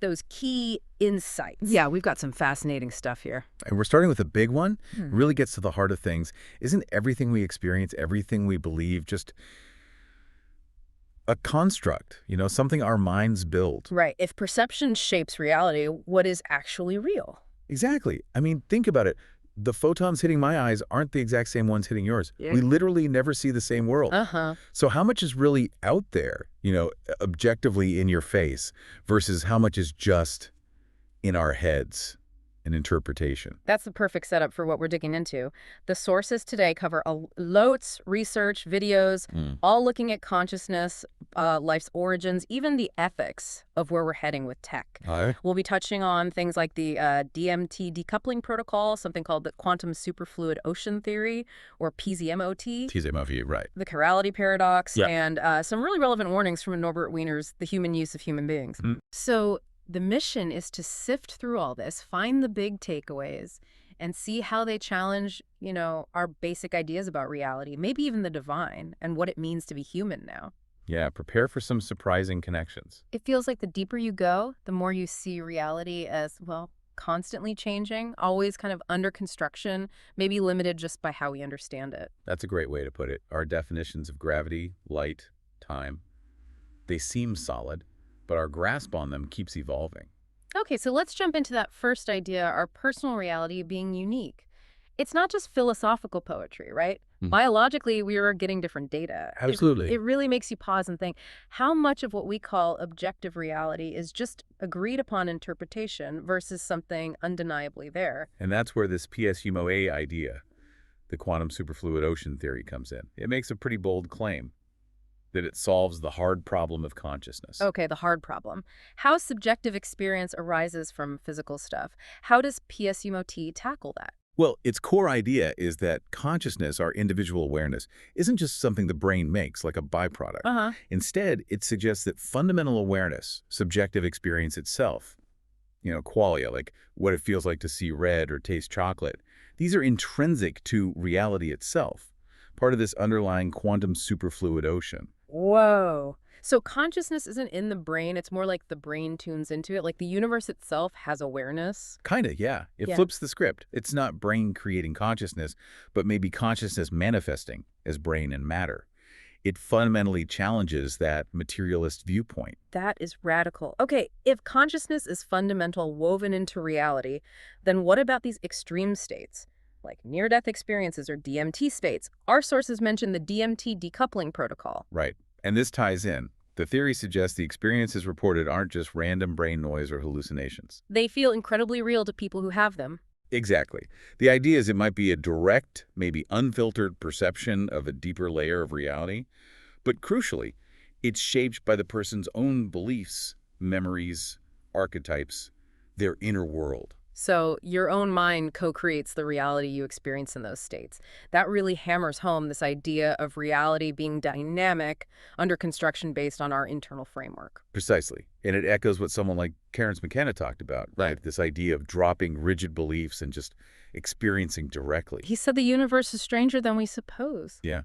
those key insights. Yeah, we've got some fascinating stuff here. And we're starting with a big one. Really gets to the heart of things. Isn't everything we experience, everything we believe, just a construct, something our minds build? Right. If perception shapes reality, what is actually real? Exactly. I mean, think about it. The photons hitting my eyes aren't the exact same ones hitting yours. Yeah. We literally never see the same world. So how much is really out there, objectively in your face versus how much is just in our heads? An interpretation. That's the perfect setup for what we're digging into. The sources today cover loads, research, videos, all looking at consciousness, life's origins, even the ethics of where we're heading with tech. We'll be touching on things like the DMT decoupling protocol, something called the quantum superfluid ocean theory, or PZMOT. PZMOT, right. The chirality paradox, and some really relevant warnings from Norbert Wiener's The Human Use of Human Beings. So the mission is to sift through all this, find the big takeaways, and see how they challenge, our basic ideas about reality, maybe even the divine, and what it means to be human now. Yeah, prepare for some surprising connections. It feels like the deeper you go, the more you see reality as, well, constantly changing, always kind of under construction, maybe limited just by how we understand it. That's a great way to put it. Our definitions of gravity, light, time, they seem solid, but our grasp on them keeps evolving. Okay, so let's jump into that first idea, our personal reality being unique. It's not just philosophical poetry, right? Biologically, we are getting different data. Absolutely. It really makes you pause and think, how much of what we call objective reality is just agreed upon interpretation versus something undeniably there? And that's where this PSUMOA idea, the quantum superfluid ocean theory, comes in. It makes a pretty bold claim that it solves the hard problem of consciousness. Okay, the hard problem. How subjective experience arises from physical stuff. How does PSUMOT tackle that? Well, its core idea is that consciousness, our individual awareness, isn't just something the brain makes, like a byproduct. Instead, it suggests that fundamental awareness, subjective experience itself, qualia, like what it feels like to see red or taste chocolate, these are intrinsic to reality itself, part of this underlying quantum superfluid ocean. Whoa. So consciousness isn't in the brain, it's more like the brain tunes into it, like the universe itself has awareness? Kinda, yeah. It flips the script. It's not brain creating consciousness, but maybe consciousness manifesting as brain and matter. It fundamentally challenges that materialist viewpoint. That is radical. Okay, if consciousness is fundamental, woven into reality, then what about these extreme states? Like near-death experiences or DMT states. Our sources mention the DMT decoupling protocol. Right. And this ties in. The theory suggests the experiences reported aren't just random brain noise or hallucinations. They feel incredibly real to people who have them. Exactly. The idea is it might be a direct, maybe unfiltered perception of a deeper layer of reality. But crucially, it's shaped by the person's own beliefs, memories, archetypes, their inner world. So your own mind co-creates the reality you experience in those states. That really hammers home this idea of reality being dynamic, under construction based on our internal framework. Precisely. And it echoes what someone like Terence McKenna talked about, right? This idea of dropping rigid beliefs and just experiencing directly. He said the universe is stranger than we suppose. Yeah.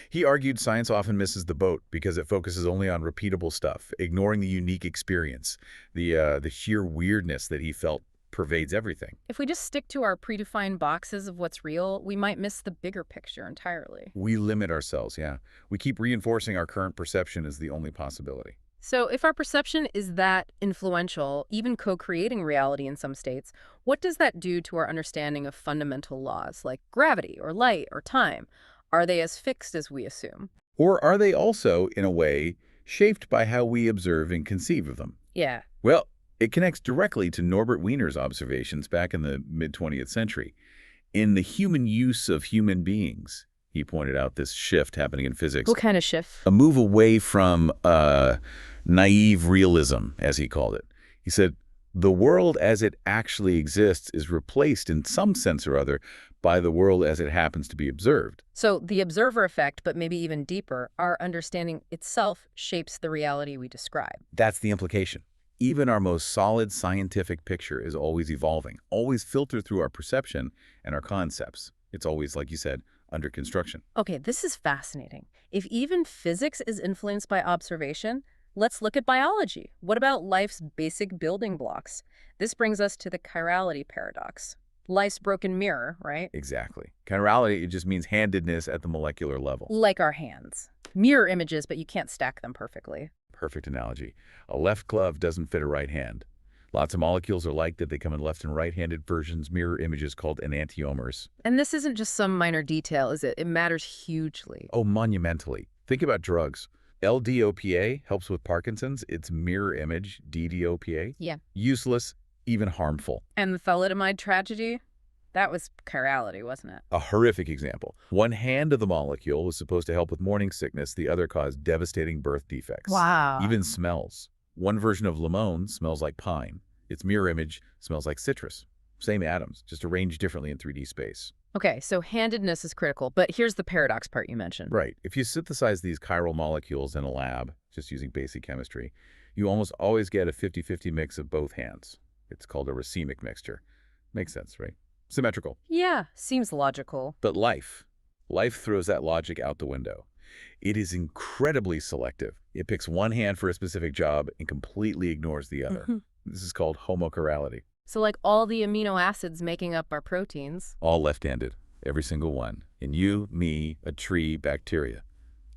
He argued science often misses the boat because it focuses only on repeatable stuff, ignoring the unique experience, the sheer weirdness that he felt pervades everything. If we just stick to our predefined boxes of what's real, we might miss the bigger picture entirely. We limit ourselves, yeah. We keep reinforcing our current perception as the only possibility. So if our perception is that influential, even co-creating reality in some states, what does that do to our understanding of fundamental laws like gravity or light or time? Are they as fixed as we assume? Or are they also, in a way, shaped by how we observe and conceive of them? Yeah. Well, it connects directly to Norbert Wiener's observations back in the mid-20th century. In The Human Use of Human Beings, he pointed out this shift happening in physics. What kind of shift? A move away from naive realism, as he called it. He said, the world as it actually exists is replaced in some sense or other by the world as it happens to be observed. So the observer effect, but maybe even deeper, our understanding itself shapes the reality we describe. That's the implication. Even our most solid scientific picture is always evolving, always filtered through our perception and our concepts. It's always, like you said, under construction. Okay, this is fascinating. If even physics is influenced by observation, Let's look at biology. What about life's basic building blocks? This brings us to the chirality paradox. Life's broken mirror, right? Exactly. Chirality, it just means handedness at the molecular level. Like our hands. Mirror images, but you can't stack them perfectly. Perfect analogy. A left glove doesn't fit a right hand. Lots of molecules are like that. They come in left and right-handed versions, mirror images called enantiomers. And this isn't just some minor detail, is it? It matters hugely. Oh, monumentally. Think about drugs. LDOPA helps with Parkinson's. Its mirror image, DDOPA. Yeah. Useless, even harmful. And the thalidomide tragedy? That was chirality, wasn't it? A horrific example. One hand of the molecule was supposed to help with morning sickness. The other caused devastating birth defects. Wow. Even smells. One version of limon smells like pine. Its mirror image smells like citrus. Same atoms, just arranged differently in 3D space. Okay, so handedness is critical, but here's the paradox part you mentioned. Right. If you synthesize these chiral molecules in a lab, just using basic chemistry, you almost always get a 50-50 mix of both hands. It's called a racemic mixture. Makes sense, right? Symmetrical. Yeah, seems logical. But life throws that logic out the window. It is incredibly selective. It picks one hand for a specific job and completely ignores the other. This is called homochirality. So like all the amino acids making up our proteins. All left-handed, every single one. In you, me, a tree, bacteria.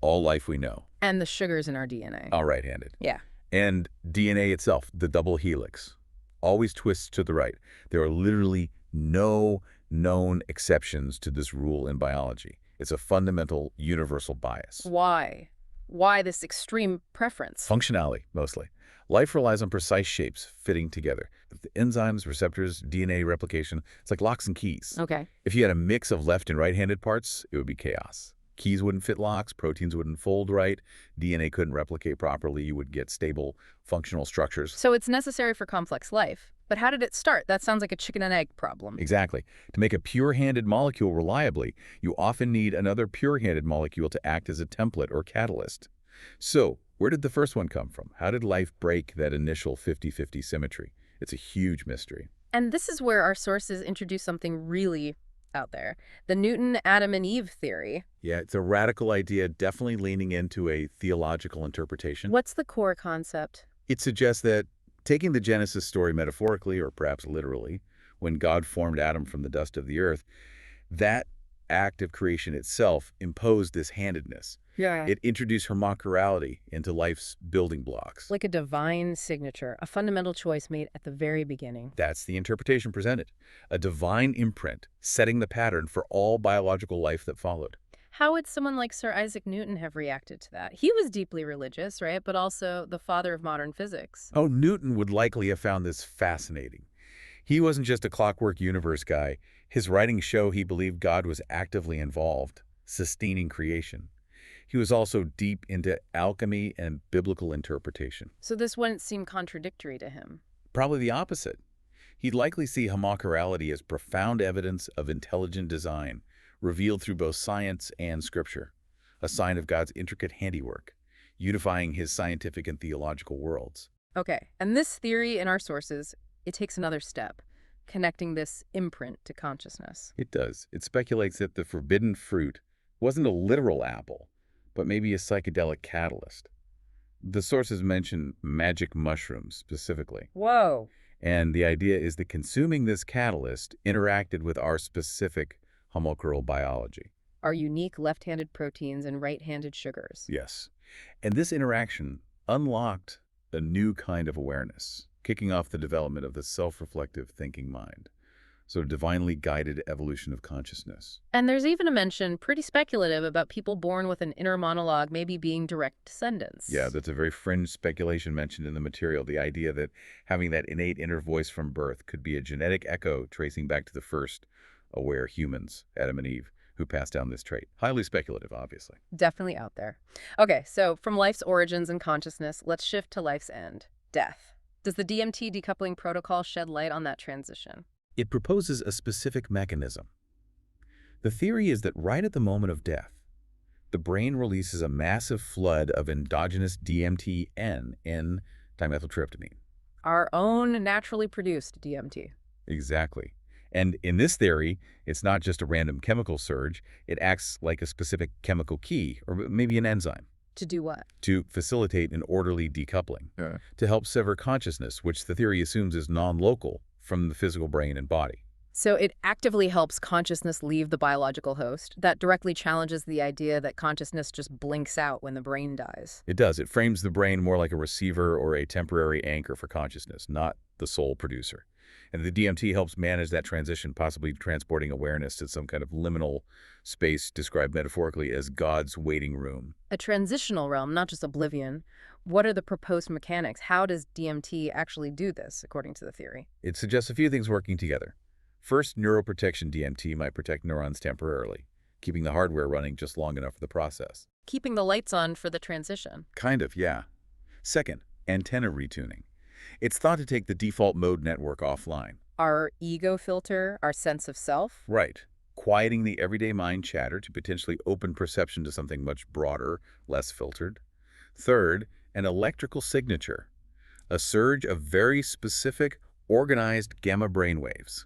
All life we know. And the sugars in our DNA. All right-handed. Yeah. And DNA itself, the double helix, always twists to the right. There are literally no known exceptions to this rule in biology. It's a fundamental universal bias. Why? Why this extreme preference? Functionality, mostly. Life relies on precise shapes fitting together. The enzymes, receptors, DNA replication, it's like locks and keys. Okay. If you had a mix of left and right-handed parts, it would be chaos. Keys wouldn't fit locks, proteins wouldn't fold right, DNA couldn't replicate properly, you would get stable, functional structures. So it's necessary for complex life. But how did it start? That sounds like a chicken and egg problem. Exactly. To make a pure-handed molecule reliably, you often need another pure-handed molecule to act as a template or catalyst. So, where did the first one come from? How did life break that initial 50-50 symmetry? It's a huge mystery. And this is where our sources introduce something really out there. The Newton Adam and Eve theory. Yeah, it's a radical idea, definitely leaning into a theological interpretation. What's the core concept? It suggests that taking the Genesis story metaphorically, or perhaps literally, when God formed Adam from the dust of the earth, that act of creation itself imposed this handedness. Yeah. It introduced homochirality into life's building blocks. Like a divine signature, a fundamental choice made at the very beginning. That's the interpretation presented. A divine imprint setting the pattern for all biological life that followed. How would someone like Sir Isaac Newton have reacted to that? He was deeply religious, right? But also the father of modern physics. Oh, Newton would likely have found this fascinating. He wasn't just a clockwork universe guy. His writings show he believed God was actively involved, sustaining creation. He was also deep into alchemy and biblical interpretation. So this wouldn't seem contradictory to him. Probably the opposite. He'd likely see homochirality as profound evidence of intelligent design, revealed through both science and scripture, a sign of God's intricate handiwork, unifying his scientific and theological worlds. Okay, and this theory in our sources, it takes another step, connecting this imprint to consciousness. It does. It speculates that the forbidden fruit wasn't a literal apple, but maybe a psychedelic catalyst. The sources mention magic mushrooms specifically. Whoa. And the idea is that consuming this catalyst interacted with our specific homochiral biology. Our unique left-handed proteins and right-handed sugars. Yes. And this interaction unlocked a new kind of awareness, kicking off the development of the self-reflective thinking mind. So divinely guided evolution of consciousness. And there's even a mention, pretty speculative, about people born with an inner monologue maybe being direct descendants. Yeah, that's a very fringe speculation mentioned in the material. The idea that having that innate inner voice from birth could be a genetic echo tracing back to the first aware humans, Adam and Eve, who passed down this trait. Highly speculative, obviously. Definitely out there. Okay, so from life's origins and consciousness, let's shift to life's end, death. Does the DMT decoupling protocol shed light on that transition? It proposes a specific mechanism. The theory is that right at the moment of death, the brain releases a massive flood of endogenous DMT-N, N-dimethyltryptamine. Our own naturally produced DMT. Exactly. And in this theory, it's not just a random chemical surge. It acts like a specific chemical key, or maybe an enzyme. To do what? To facilitate an orderly decoupling, to help sever consciousness, which the theory assumes is non-local, from the physical brain and body. So it actively helps consciousness leave the biological host. That directly challenges the idea that consciousness just blinks out when the brain dies. It does. It frames the brain more like a receiver or a temporary anchor for consciousness, not the sole producer. And the DMT helps manage that transition, possibly transporting awareness to some kind of liminal space described metaphorically as God's waiting room. A transitional realm, not just oblivion. What are the proposed mechanics? How does DMT actually do this, according to the theory? It suggests a few things working together. First, neuroprotection DMT might protect neurons temporarily, keeping the hardware running just long enough for the process. Keeping the lights on for the transition. Kind of, yeah. Second, antenna retuning. It's thought to take the default mode network offline. Our ego filter, our sense of self? Right. Quieting the everyday mind chatter to potentially open perception to something much broader, less filtered. Third, an electrical signature. A surge of very specific, organized gamma brainwaves.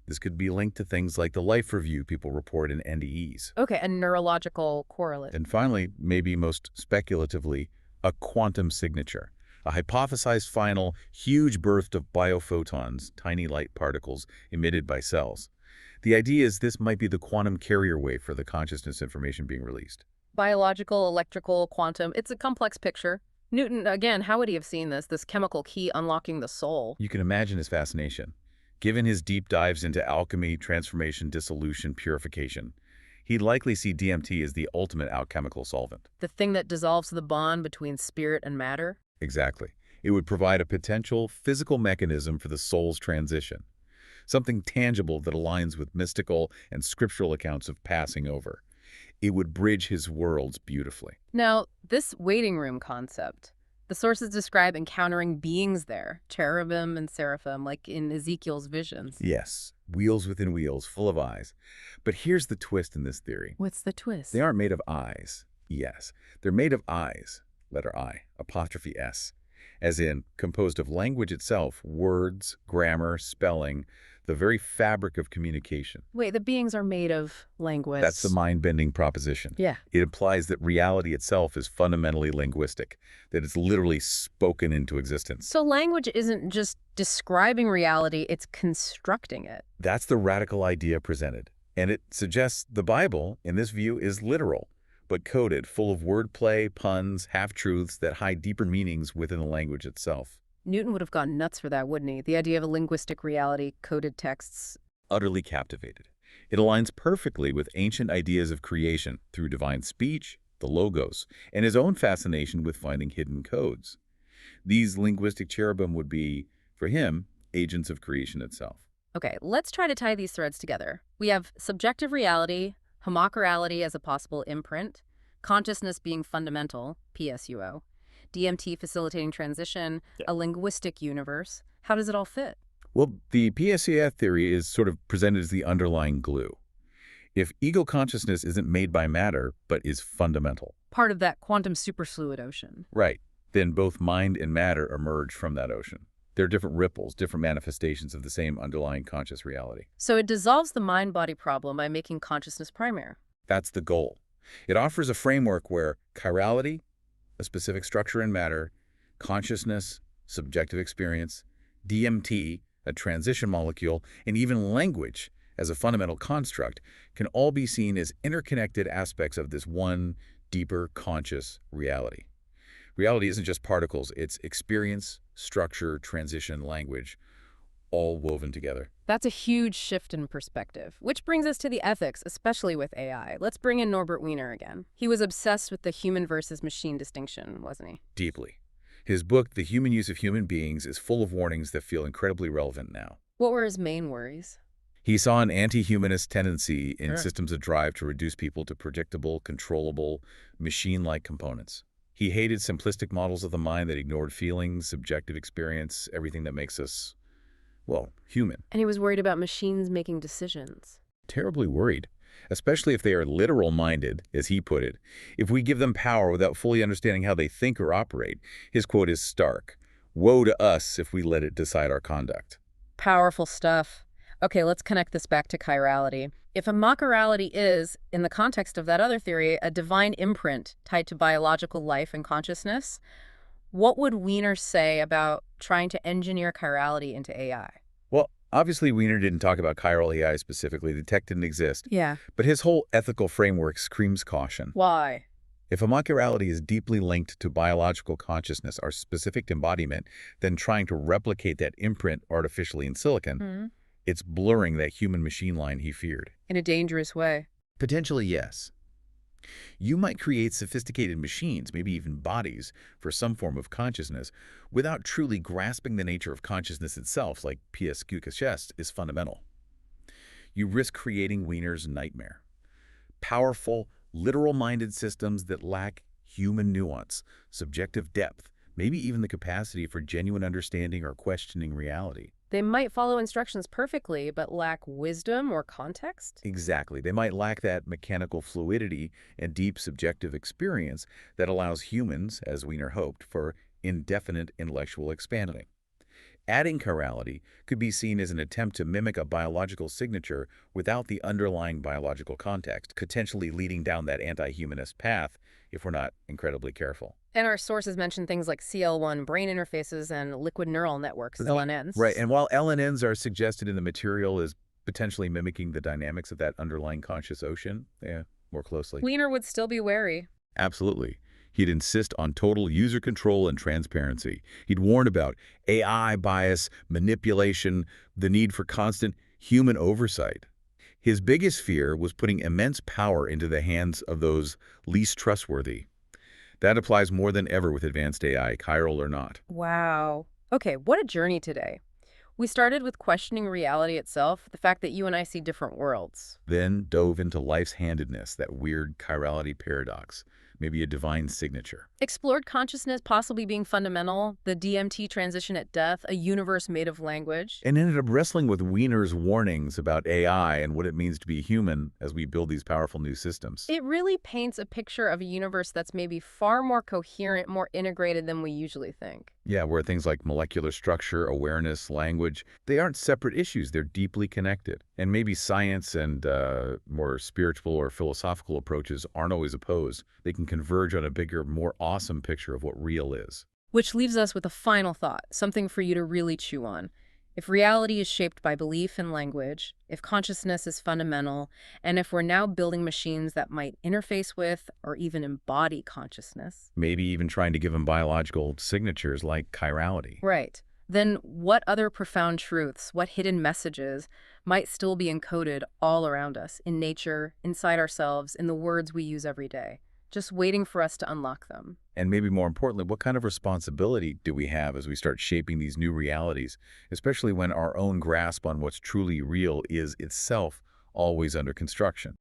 This could be linked to things like the life review people report in NDEs. Okay, a neurological correlate. And finally, maybe most speculatively, a quantum signature. A hypothesized final, huge burst of biophotons, tiny light particles emitted by cells. The idea is this might be the quantum carrier wave for the consciousness information being released. Biological, electrical, quantum. It's a complex picture. Newton, again, how would he have seen this chemical key unlocking the soul? You can imagine his fascination. Given his deep dives into alchemy, transformation, dissolution, purification, he'd likely see DMT as the ultimate alchemical solvent. The thing that dissolves the bond between spirit and matter? Exactly. It would provide a potential physical mechanism for the soul's transition, something tangible that aligns with mystical and scriptural accounts of passing over. It would bridge his worlds beautifully. Now, this waiting room concept, the sources describe encountering beings there, cherubim and seraphim, like in Ezekiel's visions. Yes, wheels within wheels, full of eyes. But here's the twist in this theory. What's the twist? They aren't made of eyes. Yes, they're made of eyes, letter I, apostrophe S, as in composed of language itself, words, grammar, spelling, the very fabric of communication. Wait, the beings are made of language. That's the mind-bending proposition. Yeah. It implies that reality itself is fundamentally linguistic, that it's literally spoken into existence. So language isn't just describing reality, it's constructing it. That's the radical idea presented. And it suggests the Bible, in this view, is literal, but coded, full of wordplay, puns, half-truths that hide deeper meanings within the language itself. Newton would have gone nuts for that, wouldn't he? The idea of a linguistic reality, coded texts. Utterly captivated. It aligns perfectly with ancient ideas of creation through divine speech, the logos, and his own fascination with finding hidden codes. These linguistic cherubim would be, for him, agents of creation itself. Okay, let's try to tie these threads together. We have subjective reality, homochorality as a possible imprint, consciousness being fundamental, PSUO, DMT facilitating transition, a linguistic universe. How does it all fit? Well, the PSAF theory is sort of presented as the underlying glue. If ego consciousness isn't made by matter, but is fundamental. Part of that quantum superfluid ocean. Right. Then both mind and matter emerge from that ocean. They're different ripples, different manifestations of the same underlying conscious reality. So it dissolves the mind-body problem by making consciousness primary. That's the goal. It offers a framework where chirality, a specific structure in matter, consciousness, subjective experience, DMT, a transition molecule, and even language as a fundamental construct can all be seen as interconnected aspects of this one deeper conscious reality. Reality isn't just particles, it's experience, structure, transition, language, all woven together. That's a huge shift in perspective, which brings us to the ethics, especially with AI. Let's bring in Norbert Wiener again. He was obsessed with the human versus machine distinction, wasn't he? Deeply. His book, The Human Use of Human Beings, is full of warnings that feel incredibly relevant now. What were his main worries? He saw an anti-humanist tendency in systems that drive to reduce people to predictable, controllable, machine-like components. He hated simplistic models of the mind that ignored feelings, subjective experience, everything that makes us, well, human. And he was worried about machines making decisions. Terribly worried, especially if they are literal-minded, as he put it. If we give them power without fully understanding how they think or operate, his quote is stark. Woe to us if we let it decide our conduct. Powerful stuff. Okay, let's connect this back to chirality. If a mock-chirality is, in the context of that other theory, a divine imprint tied to biological life and consciousness, what would Wiener say about trying to engineer chirality into AI? Well, obviously Wiener didn't talk about chiral AI specifically. The tech didn't exist. Yeah. But his whole ethical framework screams caution. Why? If a mock-chirality is deeply linked to biological consciousness or specific embodiment, then trying to replicate that imprint artificially in silicon, it's blurring that human-machine line he feared. In a dangerous way. Potentially, yes. You might create sophisticated machines, maybe even bodies, for some form of consciousness, without truly grasping the nature of consciousness itself, like P.S. Gucachest is fundamental. You risk creating Wiener's nightmare. Powerful, literal-minded systems that lack human nuance, subjective depth, maybe even the capacity for genuine understanding or questioning reality. They might follow instructions perfectly, but lack wisdom or context? Exactly. They might lack that mechanical fluidity and deep subjective experience that allows humans, as Wiener hoped, for indefinite intellectual expanding. Adding chirality could be seen as an attempt to mimic a biological signature without the underlying biological context, potentially leading down that anti-humanist path if we're not incredibly careful. And our sources mention things like CL1 brain interfaces and liquid neural networks, LNNs. Right, and while LNNs are suggested in the material as potentially mimicking the dynamics of that underlying conscious ocean, more closely. Wiener would still be wary. Absolutely. He'd insist on total user control and transparency. He'd warn about AI bias, manipulation, the need for constant human oversight. His biggest fear was putting immense power into the hands of those least trustworthy. That applies more than ever with advanced AI, chiral or not. Wow. Okay, what a journey today. We started with questioning reality itself, the fact that you and I see different worlds. Then dove into life's handedness, that weird chirality paradox, maybe a divine signature. Explored consciousness possibly being fundamental, the DMT transition at death, a universe made of language. And ended up wrestling with Wiener's warnings about AI and what it means to be human as we build these powerful new systems. It really paints a picture of a universe that's maybe far more coherent, more integrated than we usually think. Yeah, where things like molecular structure, awareness, language, they aren't separate issues. They're deeply connected. And maybe science and more spiritual or philosophical approaches aren't always opposed. They can converge on a bigger, more awesome picture of what real is. Which leaves us with a final thought, something for you to really chew on. If reality is shaped by belief and language, if consciousness is fundamental, and if we're now building machines that might interface with or even embody consciousness. Maybe even trying to give them biological signatures like chirality. Right. Then what other profound truths, what hidden messages might still be encoded all around us, in nature, inside ourselves, in the words we use every day, just waiting for us to unlock them? And maybe more importantly, what kind of responsibility do we have as we start shaping these new realities, especially when our own grasp on what's truly real is itself always under construction?